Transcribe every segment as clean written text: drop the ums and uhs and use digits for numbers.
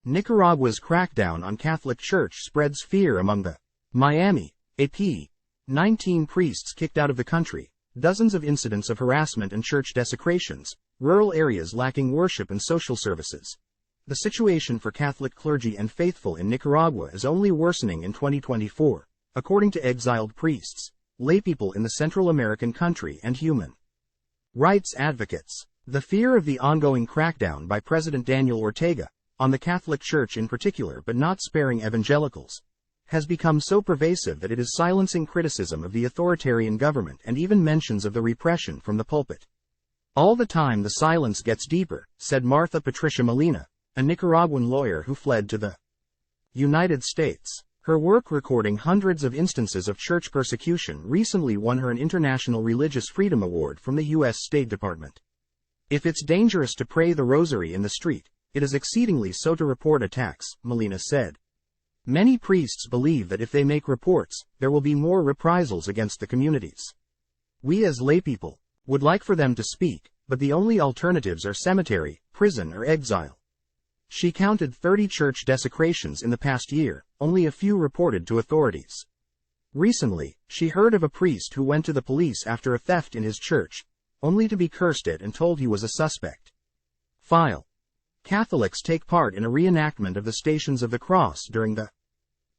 Nicaragua's crackdown on Catholic Church spreads fear among the Miami, AP. 19 priests kicked out of the country, dozens of incidents of harassment and church desecrations, rural areas lacking worship and social services. The situation for Catholic clergy and faithful in Nicaragua is only worsening in 2024, according to exiled priests, laypeople in the Central American country and human rights advocates. The fear of the ongoing crackdown by President Daniel Ortega, on the Catholic Church in particular but not sparing evangelicals, has become so pervasive that it is silencing criticism of the authoritarian government and even mentions of the repression from the pulpit. All the time the silence gets deeper, said Martha Patricia Molina, a Nicaraguan lawyer who fled to the United States. Her work recording hundreds of instances of church persecution recently won her an International Religious Freedom Award from the U.S. State Department. If it's dangerous to pray the rosary in the street, it is exceedingly so to report attacks, Molina said. Many priests believe that if they make reports, there will be more reprisals against the communities. We as laypeople would like for them to speak, but the only alternatives are cemetery, prison or exile. She counted 30 church desecrations in the past year, only a few reported to authorities. Recently, she heard of a priest who went to the police after a theft in his church, only to be cursed at and told he was a suspect. File. Catholics take part in a reenactment of the Stations of the Cross during the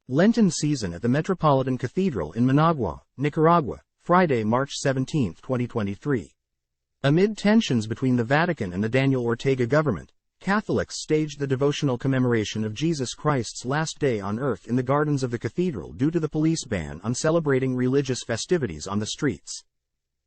Lenten season at the Metropolitan Cathedral in Managua, Nicaragua, Friday, March 17, 2023. Amid tensions between the Vatican and the Daniel Ortega government, Catholics staged the devotional commemoration of Jesus Christ's last day on earth in the gardens of the cathedral due to the police ban on celebrating religious festivities on the streets.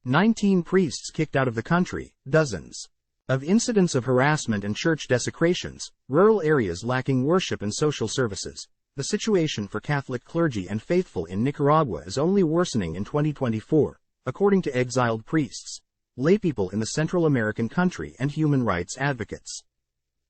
19 priests kicked out of the country, dozens of incidents of harassment and church desecrations, rural areas lacking worship and social services. The situation for Catholic clergy and faithful in Nicaragua is only worsening in 2024, according to exiled priests, laypeople in the Central American country and human rights advocates.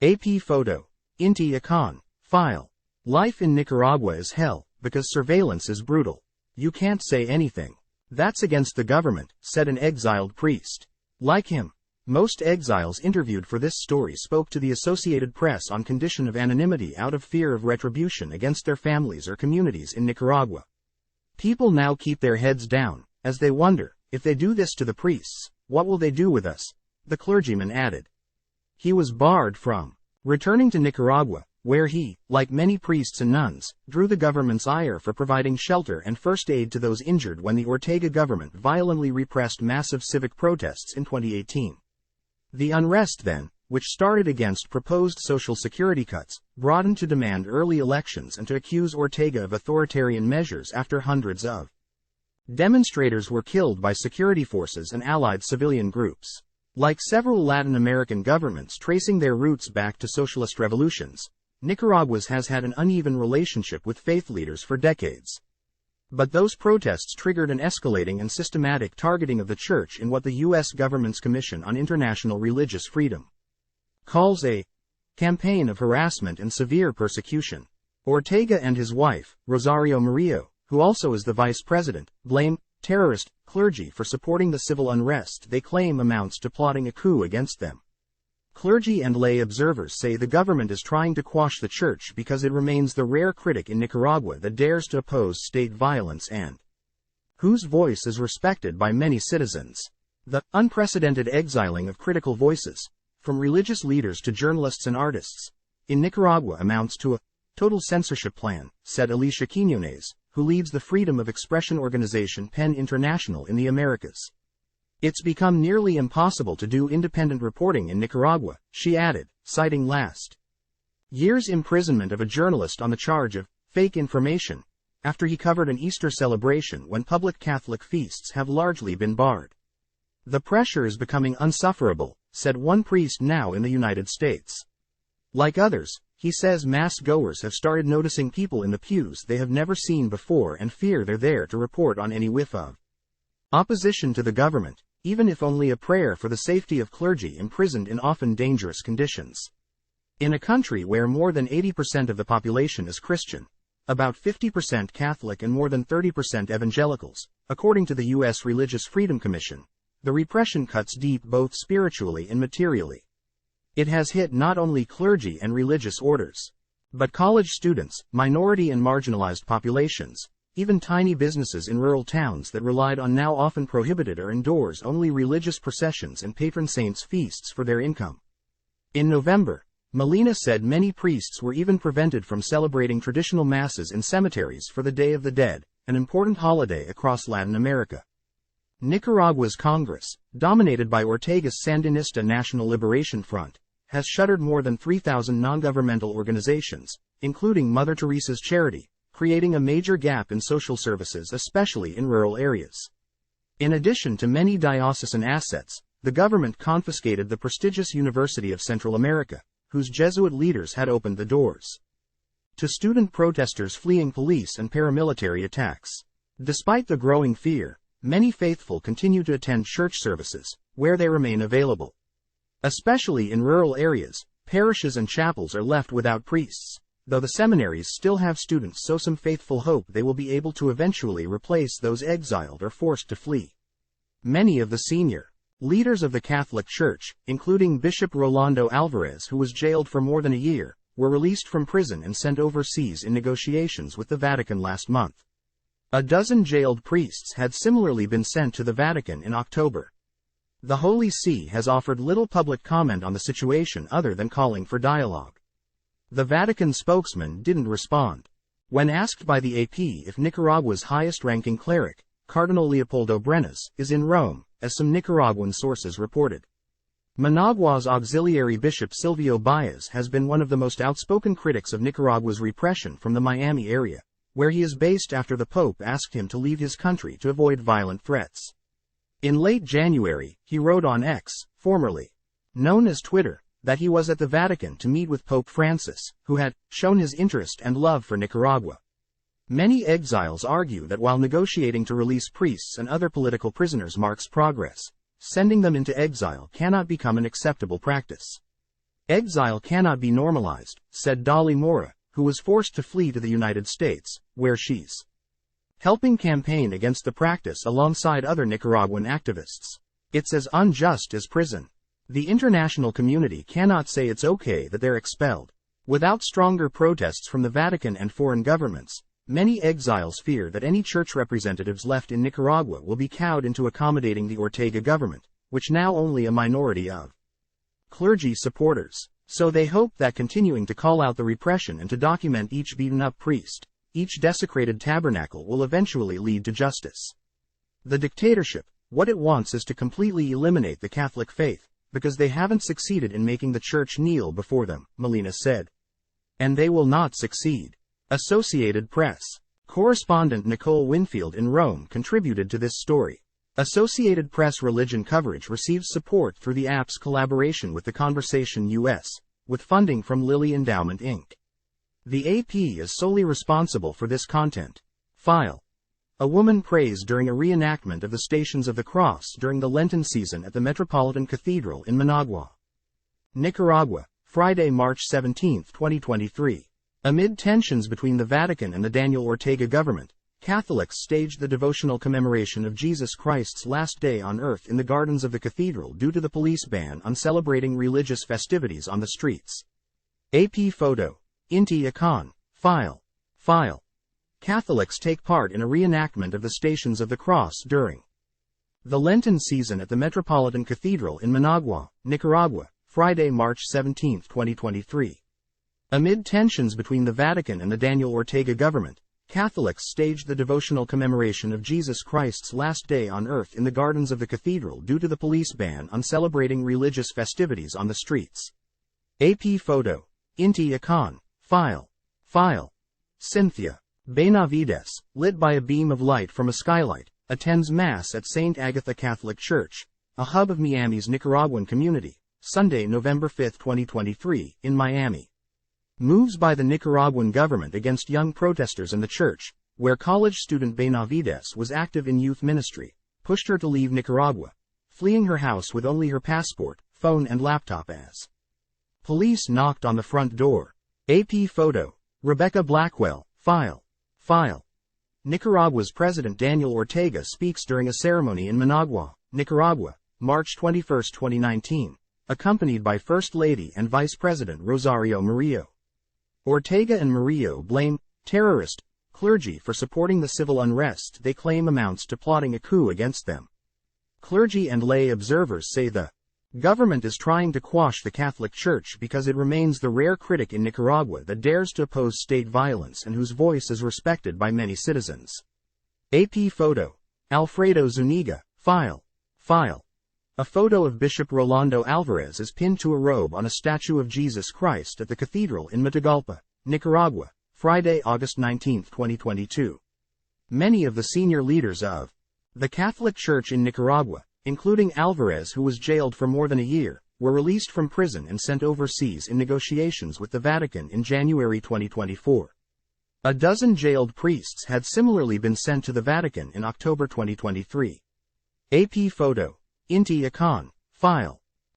AP photo. Inti Akan. File. Life in Nicaragua is hell, because surveillance is brutal. You can't say anything. That's against the government, said an exiled priest. Like him, most exiles interviewed for this story spoke to the Associated Press on condition of anonymity out of fear of retribution against their families or communities in Nicaragua. People now keep their heads down, as they wonder, if they do this to the priests, what will they do with us? The clergyman added. He was barred from returning to Nicaragua, where he, like many priests and nuns, drew the government's ire for providing shelter and first aid to those injured when the Ortega government violently repressed massive civic protests in 2018. The unrest then, which started against proposed social security cuts, broadened to demand early elections and to accuse Ortega of authoritarian measures after hundreds of demonstrators were killed by security forces and allied civilian groups. Like several Latin American governments tracing their roots back to socialist revolutions, Nicaragua's has had an uneven relationship with faith leaders for decades. But those protests triggered an escalating and systematic targeting of the church in what the U.S. government's Commission on International Religious Freedom calls a campaign of harassment and severe persecution. Ortega and his wife, Rosario Murillo, who also is the vice president, blame terrorist clergy for supporting the civil unrest they claim amounts to plotting a coup against them. Clergy and lay observers say the government is trying to quash the church because it remains the rare critic in Nicaragua that dares to oppose state violence and whose voice is respected by many citizens. The unprecedented exiling of critical voices, from religious leaders to journalists and artists, in Nicaragua amounts to a total censorship plan, said Alicia Quiñones, who leads the freedom of expression organization PEN International in the Americas. It's become nearly impossible to do independent reporting in Nicaragua, she added, citing last year's imprisonment of a journalist on the charge of fake information, after he covered an Easter celebration when public Catholic feasts have largely been barred. The pressure is becoming insufferable, said one priest now in the United States. Like others, he says mass goers have started noticing people in the pews they have never seen before and fear they're there to report on any whiff of opposition to the government, even if only a prayer for the safety of clergy imprisoned in often dangerous conditions. In a country where more than 80% of the population is Christian, about 50% Catholic and more than 30% evangelicals, according to the U.S. Religious Freedom Commission, the repression cuts deep both spiritually and materially. It has hit not only clergy and religious orders, But college students, minority and marginalized populations, even tiny businesses in rural towns that relied on now often prohibited or indoors-only religious processions and patron saints' feasts for their income. In November, Molina said many priests were even prevented from celebrating traditional masses in cemeteries for the Day of the Dead, an important holiday across Latin America. Nicaragua's Congress, dominated by Ortega's Sandinista National Liberation Front, has shuttered more than 3,000 non-governmental organizations, including Mother Teresa's charity, creating a major gap in social services especially in rural areas. In addition to many diocesan assets, the government confiscated the prestigious University of Central America, whose Jesuit leaders had opened the doors to student protesters fleeing police and paramilitary attacks. Despite the growing fear, many faithful continue to attend church services, where they remain available. Especially in rural areas, parishes and chapels are left without priests, though the seminaries still have students, so some faithful hope they will be able to eventually replace those exiled or forced to flee. Many of the senior leaders of the Catholic Church, including Bishop Rolando Alvarez, who was jailed for more than a year, were released from prison and sent overseas in negotiations with the Vatican last month. A dozen jailed priests had similarly been sent to the Vatican in October. The Holy See has offered little public comment on the situation other than calling for dialogue. The Vatican spokesman didn't respond. When asked by the AP if Nicaragua's highest-ranking cleric, Cardinal Leopoldo Brenes, is in Rome, as some Nicaraguan sources reported. Managua's auxiliary bishop Silvio Baez has been one of the most outspoken critics of Nicaragua's repression from the Miami area, where he is based after the Pope asked him to leave his country to avoid violent threats. In late January, he wrote on X, formerly known as Twitter, that he was at the Vatican to meet with Pope Francis, who had shown his interest and love for Nicaragua. Many exiles argue that while negotiating to release priests and other political prisoners marks progress, sending them into exile cannot become an acceptable practice. Exile cannot be normalized, said Dolly Mora, who was forced to flee to the United States, where she's helping campaign against the practice alongside other Nicaraguan activists. It's as unjust as prison. The international community cannot say it's okay that they're expelled. Without stronger protests from the Vatican and foreign governments, many exiles fear that any church representatives left in Nicaragua will be cowed into accommodating the Ortega government, which now only a minority of clergy supporters. So they hope that continuing to call out the repression and to document each beaten-up priest, each desecrated tabernacle will eventually lead to justice. The dictatorship, what it wants is to completely eliminate the Catholic faith, because they haven't succeeded in making the church kneel before them, Molina said. And they will not succeed. Associated Press correspondent Nicole Winfield in Rome contributed to this story. Associated Press religion coverage receives support through the app's collaboration with The Conversation US, with funding from Lilly Endowment Inc. The AP is solely responsible for this content. File. A woman prays during a reenactment of the Stations of the Cross during the Lenten season at the Metropolitan Cathedral in Managua, Nicaragua, Friday, March 17, 2023. Amid tensions between the Vatican and the Daniel Ortega government, Catholics staged the devotional commemoration of Jesus Christ's last day on earth in the gardens of the cathedral due to the police ban on celebrating religious festivities on the streets. AP photo. Inti Akan. File. Catholics take part in a reenactment of the Stations of the Cross during the Lenten season at the Metropolitan Cathedral in Managua, Nicaragua, Friday, March 17, 2023. Amid tensions between the Vatican and the Daniel Ortega government, Catholics staged the devotional commemoration of Jesus Christ's last day on earth in the gardens of the cathedral due to the police ban on celebrating religious festivities on the streets. AP photo. Inti Akan. File. Cynthia Benavides, lit by a beam of light from a skylight, attends Mass at St. Agatha Catholic Church, a hub of Miami's Nicaraguan community, Sunday, November 5, 2023, in Miami. Moves by the Nicaraguan government against young protesters in the church, where college student Benavides was active in youth ministry, pushed her to leave Nicaragua, fleeing her house with only her passport, phone and laptop as police knocked on the front door. AP photo. Rebecca Blackwell. File. Nicaragua's President Daniel Ortega speaks during a ceremony in Managua, Nicaragua, March 21, 2019, accompanied by First Lady and Vice President Rosario Murillo. Ortega and Murillo blame terrorist clergy for supporting the civil unrest they claim amounts to plotting a coup against them. Clergy and lay observers say the government is trying to quash the Catholic Church because it remains the rare critic in Nicaragua that dares to oppose state violence and whose voice is respected by many citizens. AP photo. Alfredo Zuniga, file. A photo of Bishop Rolando Alvarez is pinned to a robe on a statue of Jesus Christ at the cathedral in Matagalpa, Nicaragua, Friday, August 19, 2022. Many of the senior leaders of the Catholic Church in Nicaragua, including Alvarez, who was jailed for more than a year, were released from prison and sent overseas in negotiations with the Vatican in January 2024. A dozen jailed priests had similarly been sent to the Vatican in October 2023. AP photo. Inti Akan, file.